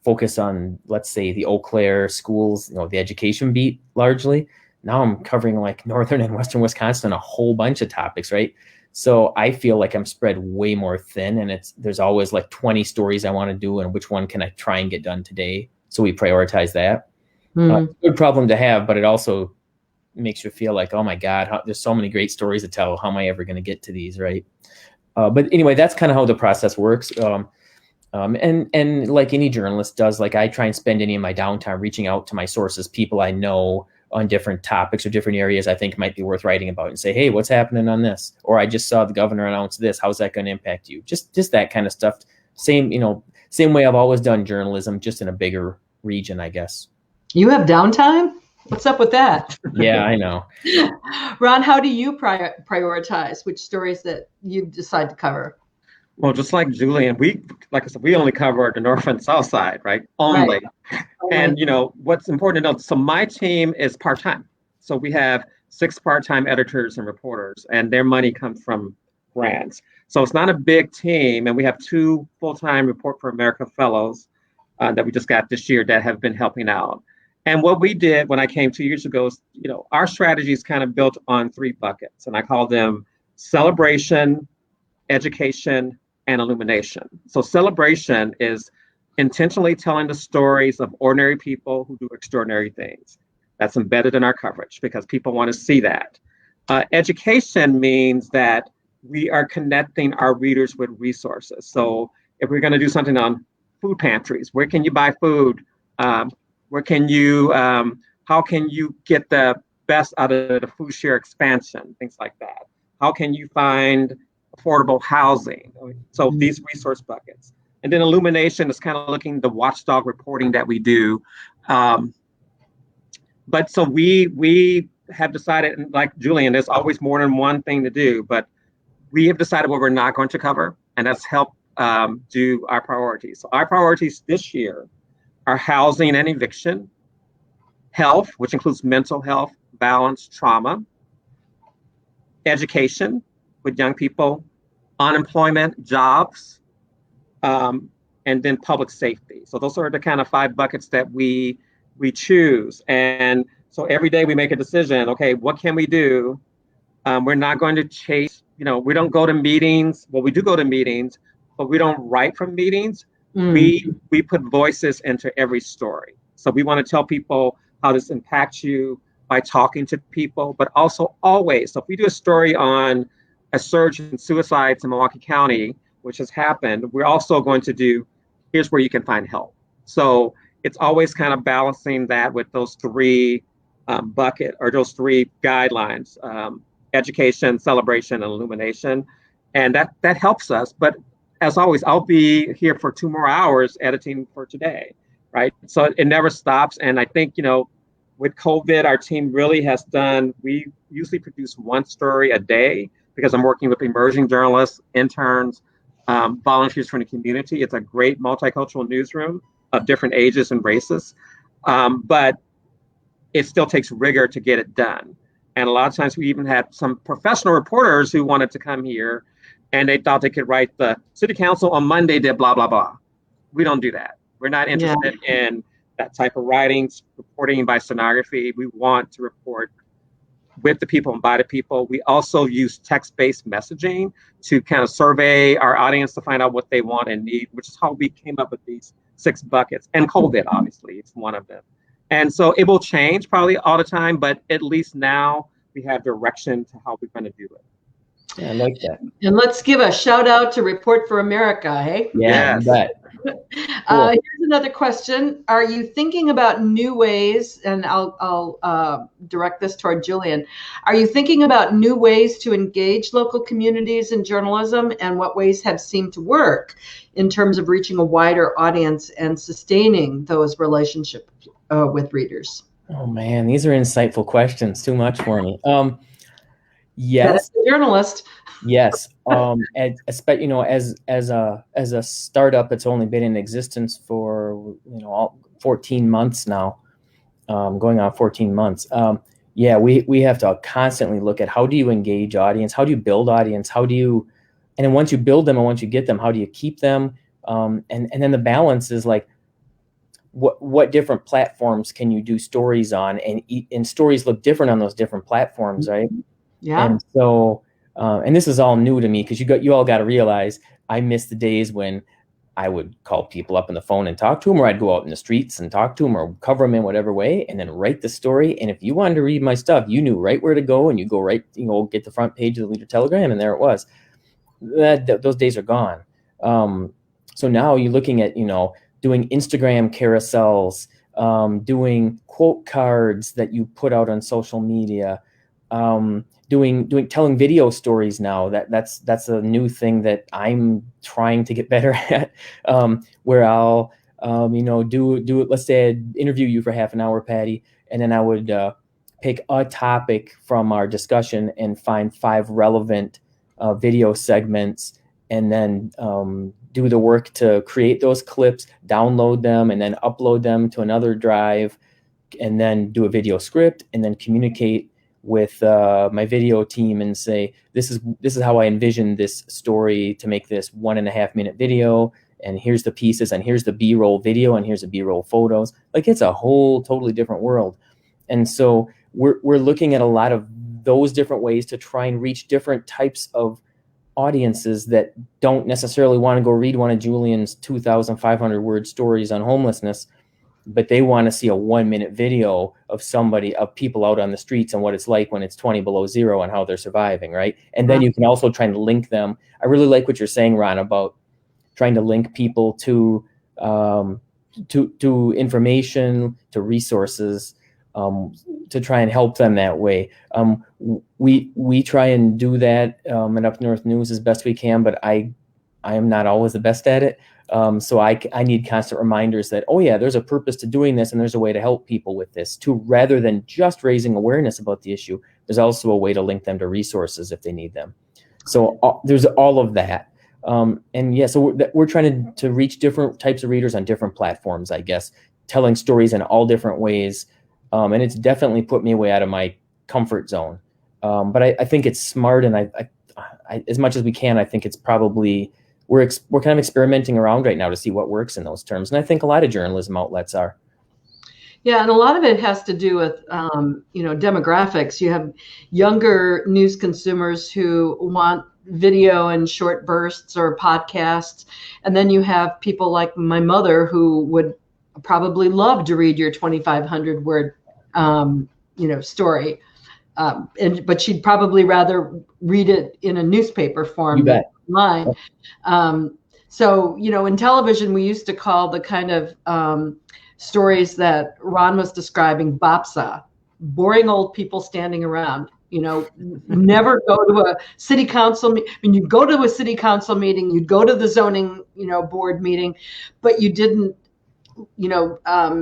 S5: focus on, let's say, the Eau Claire schools, the education beat largely. Now I'm covering northern and western Wisconsin, a whole bunch of topics, right? So I feel like I'm spread way more thin, and there's always 20 stories I want to do, and which one can I try and get done today? So we prioritize that. It's a good problem to have, but it also makes you feel like, oh my God, there's so many great stories to tell. How am I ever going to get to these, right? But anyway, that's kind of how the process works. And like any journalist does, I try and spend any of my downtime reaching out to my sources, people I know, on different topics or different areas I think might be worth writing about, and say, hey, what's happening on this? Or I just saw the governor announce this. How's that going to impact you? Just that kind of stuff. Same way I've always done journalism, just in a bigger region, I guess.
S3: You have downtime? What's up with that?
S5: Yeah, I know.
S3: Ron, how do you prioritize which stories that you decide to cover?
S4: Well, just like Julian, like I said, we only cover the north and south side, right? Only.
S3: Right.
S4: And what's important to note, so my team is part-time. So we have 6 part-time editors and reporters, and their money comes from grants. So it's not a big team, and we have 2 full-time Report for America fellows that we just got this year that have been helping out. And what we did when I came 2 years ago is, our strategy is kind of built on 3 buckets, and I call them celebration, education, and illumination. So celebration is intentionally telling the stories of ordinary people who do extraordinary things. That's embedded in our coverage because people want to see that. Education means that we are connecting our readers with resources. So if we're going to do something on food pantries, where can you buy food? How can you get the best out of the food share expansion, things like that? How can you find affordable housing? So these resource buckets. And then illumination is kind of looking at the watchdog reporting that we do. But so we have decided, like Julian, there's always more than one thing to do, but we have decided what we're not going to cover, and that's help do our priorities. So our priorities this year are housing and eviction, health, which includes mental health, violence, trauma, education with young people, unemployment, jobs, and then public safety. So those are the kind of 5 buckets that we choose. And so every day we make a decision, okay, what can we do? We're not going to chase, we don't go to meetings. Well, we do go to meetings, but we don't write from meetings. We put voices into every story. So we want to tell people how this impacts you by talking to people, but also always. So if we do a story on a surge in suicides in Milwaukee County, which has happened, we're also going to do, here's where you can find help. So it's always kind of balancing that with those 3 those 3 guidelines, education, celebration, and illumination. And that helps us. But as always, I'll be here for 2 more hours editing for today, right? So it never stops. And I think, with COVID, our team really has we usually produce 1 story a day because I'm working with emerging journalists, interns, volunteers from the community. It's a great multicultural newsroom of different ages and races, but it still takes rigor to get it done. And a lot of times we even had some professional reporters who wanted to come here and they thought they could write the city council on Monday did blah, blah, blah. We don't do that. We're not interested in that type of writing, reporting by stenography. We want to report with the people and by the people. We also use text-based messaging to kind of survey our audience to find out what they want and need, which is how we came up with these 6 buckets. And COVID, obviously, it's one of them. And so it will change probably all the time, but at least now we have direction to how we're going to do it.
S5: Yeah, I like that.
S3: And let's give a shout out to Report for America, hey?
S5: Yeah,
S4: Yes.
S5: you bet. Cool.
S3: Here's another question. Are you thinking about new ways, and I'll direct this toward Julian. Are you thinking about new ways to engage local communities in journalism, and what ways have seemed to work in terms of reaching a wider audience and sustaining those relationships with readers?
S5: Oh man, these are insightful questions. Too much for me. Yes.
S3: As a journalist.
S5: Yes. As a startup, it's only been in existence for 14 months now, going on 14 months. We have to constantly look at how do you engage audience, how do you build audience, and then once you build them and once you get them, how do you keep them? And then the balance is like, what different platforms can you do stories on, and stories look different on those different platforms, right?
S3: Yeah.
S5: And so, and this is all new to me because you all got to realize I miss the days when I would call people up on the phone and talk to them, or I'd go out in the streets and talk to them or cover them in whatever way, and then write the story. And if you wanted to read my stuff, you knew right where to go, and you go right, get the front page of the Leader Telegram, and there it was. Those days are gone. So now you're looking at, doing Instagram carousels, doing quote cards that you put out on social media, telling video stories now. That's a new thing that I'm trying to get better at, where I'll do it. Let's say I'd interview you for half an hour, Patty, and then I would pick a topic from our discussion and find 5 relevant video segments, and then do the work to create those clips, download them, and then upload them to another drive, and then do a video script, and then communicate with my video team and say, this is how I envision this story to make this 1.5-minute video, and here's the pieces, and here's the B-roll video, and here's the B-roll photos. Like, it's a whole totally different world. And so we're looking at a lot of those different ways to try and reach different types of audiences that don't necessarily want to go read one of Julian's 2,500 word stories on homelessness, but they want to see a 1-minute video of people out on the streets and what it's like when it's 20 below zero and how they're surviving, right? And then you can also try and link them. I really like what you're saying, Ron, about trying to link people to information, to resources, to try and help them that way. We try and do that at Up North News as best we can, but I am not always the best at it. So I need constant reminders that, oh yeah, there's a purpose to doing this, and there's a way to help people with this too, rather than just raising awareness about the issue. There's also a way to link them to resources if they need them. So there's all of that. And yeah, so we're trying to reach different types of readers on different platforms, I guess, telling stories in all different ways. And it's definitely put me way out of my comfort zone. But I think it's smart, and I as much as we can, I think it's probably, we're kind of experimenting around right now to see what works in those terms. And I think a lot of journalism outlets are.
S3: Yeah, and a lot of it has to do with, demographics. You have younger news consumers who want video in short bursts or podcasts. And then you have people like my mother who would probably love to read your 2,500 word, story. But she'd probably rather read it in a newspaper form than online. So, in television, we used to call the kind of stories that Ron was describing BOPSA, boring old people standing around. Never go to a city council. You'd go to a city council meeting, you'd go to the zoning, board meeting, but you didn't,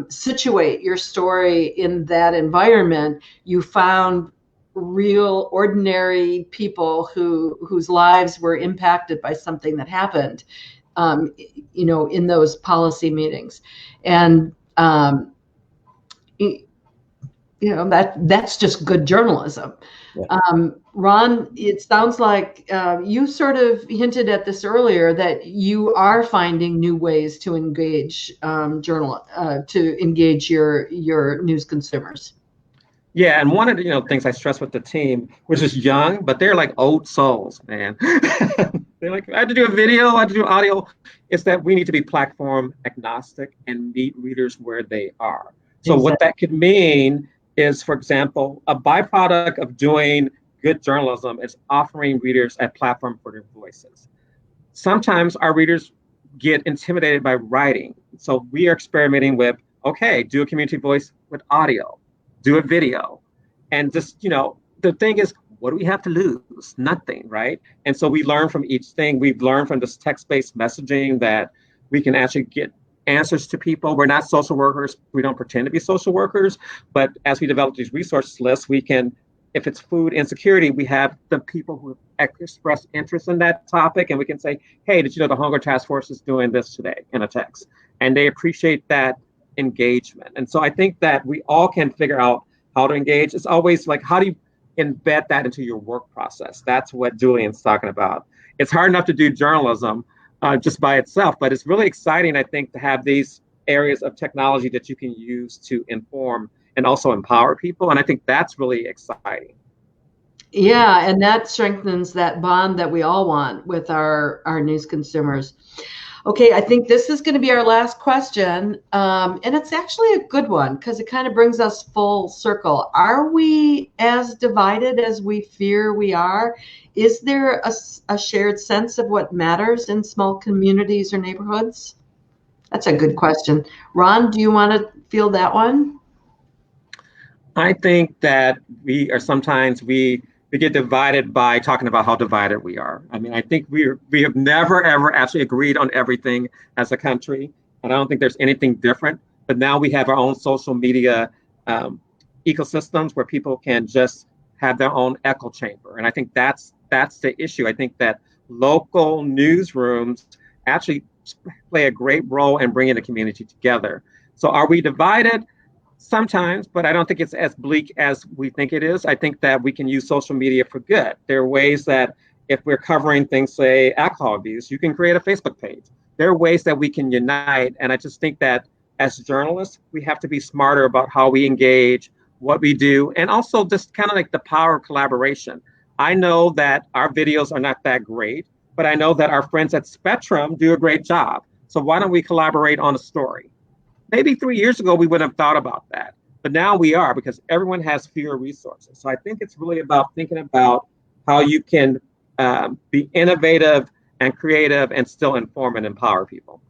S3: situate your story in that environment. You found real ordinary people whose lives were impacted by something that happened, in those policy meetings. And, that's just good journalism. Yeah. Ron, it sounds like you sort of hinted at this earlier, that you are finding new ways to engage to engage your news consumers.
S4: Yeah, and one of the things I stress with the team, which is young, but they're like old souls, man. They're like, I have to do a video, I have to do audio. It's that we need to be platform agnostic and meet readers where they are. So What that could mean is, for example, a byproduct of doing good journalism is offering readers a platform for their voices. Sometimes our readers get intimidated by writing. So we are experimenting with, okay, do a community voice with audio, do a video. And just, the thing is, what do we have to lose? Nothing, right? And so we learn from each thing. We've learned from this text-based messaging that we can actually get answers to people. We're not social workers. We don't pretend to be social workers. But as we develop these resource lists, we can, if it's food insecurity, we have the people who express interest in that topic, and we can say, hey, did you know the Hunger Task Force is doing this today in a text? And they appreciate that engagement. And so I think that we all can figure out how to engage. It's always like, how do you embed that into your work process? That's what Julian's talking about. It's hard enough to do journalism just by itself, but it's really exciting, I think, to have these areas of technology that you can use to inform and also empower people. And I think that's really exciting.
S3: Yeah, and that strengthens that bond that we all want with our news consumers. Okay, I think this is going to be our last question. And it's actually a good one because it kind of brings us full circle. Are we as divided as we fear we are? Is there a shared sense of what matters in small communities or neighborhoods? That's a good question. Ron, do you want to field that one?
S4: I think that we get divided by talking about how divided we are. I mean, I think we have never ever actually agreed on everything as a country, and I don't think there's anything different. But now we have our own social media um, ecosystems where people can just have their own echo chamber, and I think that's the issue. I think that local newsrooms actually play a great role in bringing the community together. So, are we divided? Sometimes, but I don't think it's as bleak as we think it is. I think that we can use social media for good. There are ways that if we're covering things, say alcohol abuse, you can create a Facebook page. There are ways that we can unite. And I just think that as journalists, we have to be smarter about how we engage, what we do, and also just kind of like the power of collaboration. I know that our videos are not that great, but I know that our friends at Spectrum do a great job. So why don't we collaborate on a story? Maybe 3 years ago, we wouldn't have thought about that. But now we are because everyone has fewer resources. So I think it's really about thinking about how you can be innovative and creative and still inform and empower people.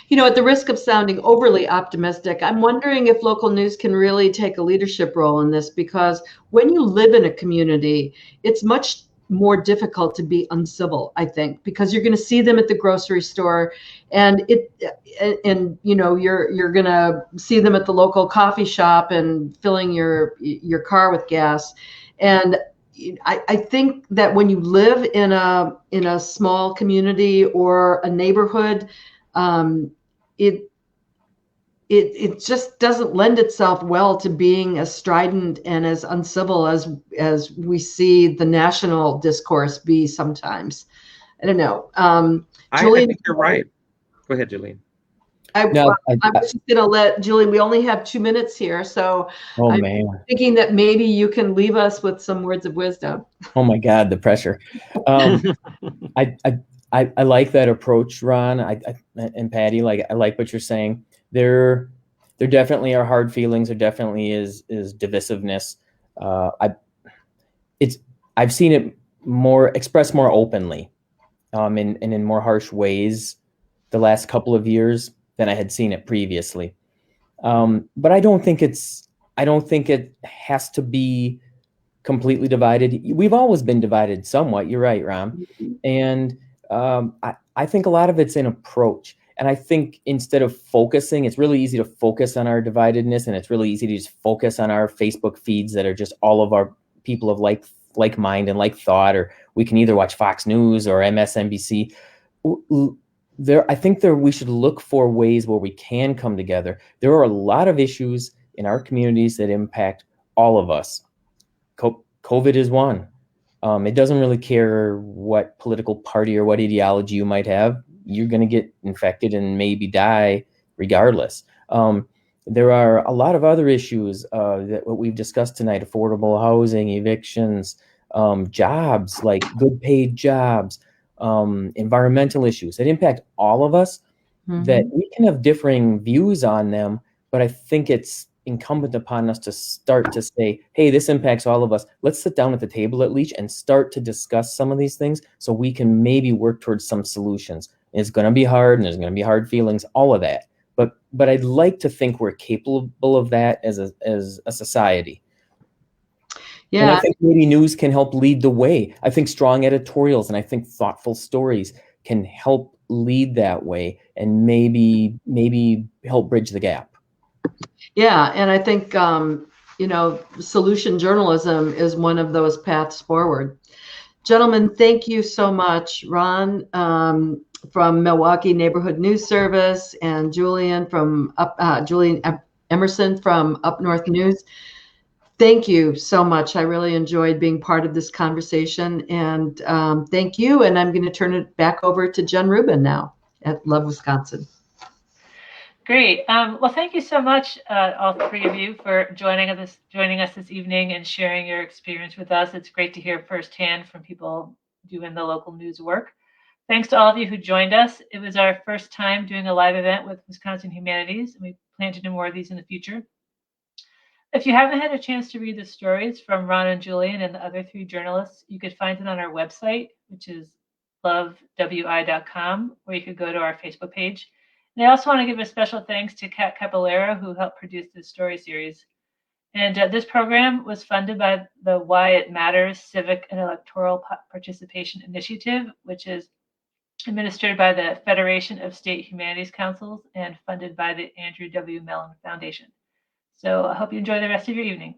S3: You know, at the risk of sounding overly optimistic, I'm wondering if local news can really take a leadership role in this, because when you live in a community, it's much more difficult to be uncivil, I think, because you're going to see them at the grocery store, and you know, you're going to see them at the local coffee shop and filling your car with gas. And I think that when you live in a small community or a neighborhood, it just doesn't lend itself well to being as strident and as uncivil as we see the national discourse be sometimes. I don't know.
S4: I
S3: Julian,
S4: think you're right. Go ahead, Julian.
S3: I'm just going to let Julian, we only have 2 minutes here. So I'm thinking that maybe you can leave us with some words of wisdom.
S5: Oh my God, the pressure. I like that approach, Ron. And Patty, I like what you're saying. There definitely are hard feelings. There definitely is divisiveness. I've seen it expressed more openly, and in more harsh ways the last couple of years than I had seen it previously. But I don't think it has to be completely divided. We've always been divided somewhat. You're right, Ron. And I think a lot of it's an approach. And I think instead of focusing, it's really easy to focus on our dividedness, and it's really easy to just focus on our Facebook feeds that are just all of our people of like mind and like thought, or we can either watch Fox News or MSNBC. I think we should look for ways where we can come together. There are a lot of issues in our communities that impact all of us. COVID is one. It doesn't really care what political party or what ideology you might have. You're going to get infected and maybe die regardless. There are a lot of other issues that what we've discussed tonight: affordable housing, evictions, jobs, like good paid jobs, environmental issues that impact all of us. Mm-hmm. That we can have differing views on them, but I think it's incumbent upon us to start to say, hey, this impacts all of us. Let's sit down at the table at least and start to discuss some of these things so we can maybe work towards some solutions. It's going to be hard, and there's going to be hard feelings, all of that. But I'd like to think we're capable of that as a society. Yeah. And I think maybe news can help lead the way. I think strong editorials and I think thoughtful stories can help lead that way and maybe help bridge the gap.
S3: Yeah, and I think solution journalism is one of those paths forward. Gentlemen, thank you so much. Ron from Milwaukee Neighborhood News Service, and Julian Emerson from Up North News. Thank you so much. I really enjoyed being part of this conversation, and thank you. And I'm going to turn it back over to Jen Rubin now at Love Wisconsin.
S1: Great. Well, thank you so much, all three of you, for joining us this evening and sharing your experience with us. It's great to hear firsthand from people doing the local news work. Thanks to all of you who joined us. It was our first time doing a live event with Wisconsin Humanities, and we plan to do more of these in the future. If you haven't had a chance to read the stories from Ron and Julian and the other three journalists, you could find it on our website, which is lovewi.com, or you could go to our Facebook page. And I also want to give a special thanks to Kat Caballero, who helped produce this story series. And this program was funded by the Why It Matters Civic and Electoral Participation Initiative, which is administered by the Federation of State Humanities Councils and funded by the Andrew W. Mellon Foundation. So I hope you enjoy the rest of your evening.